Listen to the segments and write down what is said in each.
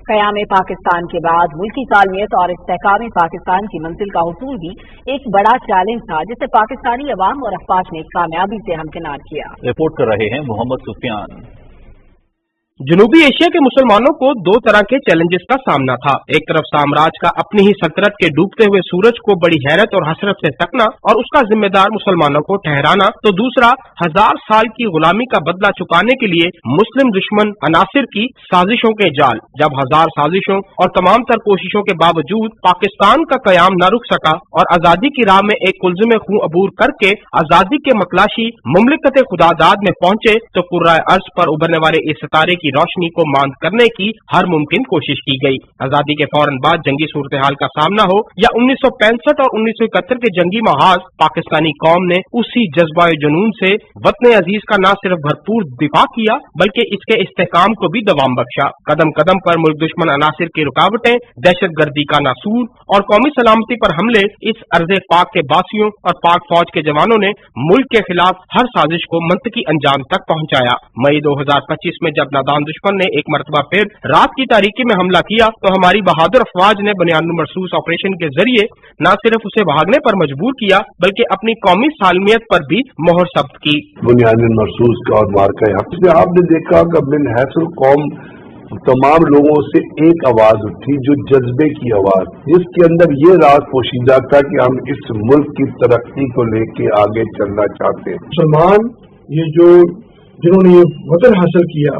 क़याम पाकिस्तान के बाद मुल्की तालमियत और इस्तेहकाम पाकिस्तान की मंजिल का हुसूल भी एक बड़ा चैलेंज था, जिसे पाकिस्तानी अवाम और अफवाज ने कामयाबी से हमकिनार किया। रिपोर्ट कर रहे हैं मोहम्मद सुफियान। जनूबी एशिया के मुसलमानों को दो तरह के चैलेंजेस का सामना था। एक तरफ साम्राज्य का अपनी ही सल्तनत के डूबते हुए सूरज को बड़ी हैरत और हसरत से तकना और उसका जिम्मेदार मुसलमानों को ठहराना, तो दूसरा 1000 साल की गुलामी का बदला चुकाने के लिए मुस्लिम दुश्मन अनासिर की साजिशों के जाल। जब 1000 साजिशों और तमाम तर कोशिशों के बावजूद पाकिस्तान का कयाम न रुक सका और आजादी की राह में एक कुल्ज़ुम खूं अबूर करके आजादी के मतलाशी मुमलिकत खुदादाद में पहुंचे, तो कुर्राए अर्ज पर उभरने वाले इस सितारे की रोशनी को मांद करने की हर मुमकिन कोशिश की गई। आजादी के फौरन बाद जंगी सूरत हाल का सामना हो या 1965 और 1971 के जंगी महाज, पाकिस्तानी कौम ने उसी जज्बा जुनून से वतन अजीज का न सिर्फ भरपूर दिफा किया बल्कि इसके इस्तेहकाम को भी दवाम बख्शा। कदम कदम पर मुल्क दुश्मन अनासिर की रुकावटें, दहशत गर्दी का नासूर और कौमी सलामती पर हमले, इस अर्ज़े पाक के बासियों और पाक फौज के जवानों ने मुल्क के खिलाफ हर साजिश को मंतकी अंजाम तक पहुंचाया। मई 2025 में जब नादान दुश्मन ने एक मरतबा फिर रात की तारीकी में हमला किया, तो हमारी बहादुर अफवाज ने बुनियाद मरसूस ऑपरेशन के जरिए न सिर्फ उसे भागने पर मजबूर किया बल्कि अपनी कौमी सालमियत पर भी मोहर सब्त की। बुनियाद मरसूस का और मार्का आपने देखा कि बिन हैसर कौम तमाम लोगों से एक आवाज उठी, जो जज्बे की आवाज, जिसके अंदर ये राज पोशीदा था कि हम इस मुल्क की तरक्की को लेके आगे चलना चाहते हैं। मुसलमान ये जो जिन्होंने ये वतन हासिल किया,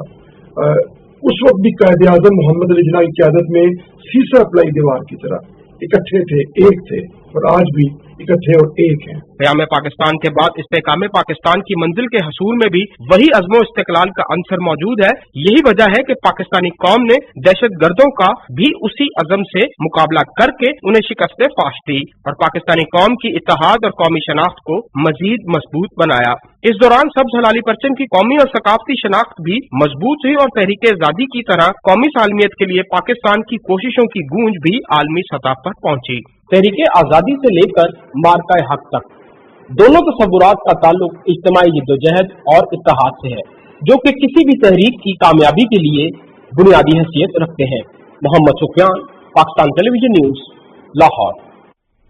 उस वक्त भी कायदे आजम मोहम्मद अली जिन्ना की क़यादत में सीसा पलाई दीवार की तरह इकट्ठे थे, एक थे, और आज भी इकट्ठे और एक हैं। क़याम पाकिस्तान के बाद इस्तेहकाम पाकिस्तान की मंजिल के हसूल में भी वही अज़्म इस्तिक़लाल का अंसर मौजूद है। यही वजह है कि पाकिस्तानी कौम ने दहशत गर्दों का भी उसी अज़म से मुकाबला करके उन्हें शिकस्त फाश दी और पाकिस्तानी कौम की इत्तेहाद और कौमी शनाख्त को मजीद मजबूत बनाया। इस दौरान सब्ज़ हलाली परचम की कौमी और सकाफती शनाख्त भी मजबूत हुई और तहरीक आज़ादी की तरह कौमी सालमियत के लिए पाकिस्तान की कोशिशों की गूंज भी आलमी सतह पर पहुंची। तहरीक आज़ादी से लेकर मार्का हक तक दोनों तस्वुरात का ताल्लुक इज्तिमाई जिद्दोजहद और इत्तेहाद से है, जो कि किसी भी तहरीक की कामयाबी के लिए बुनियादी हैसियत रखते हैं। Mohammad Sufiyan, Pakistan television news, Lahore.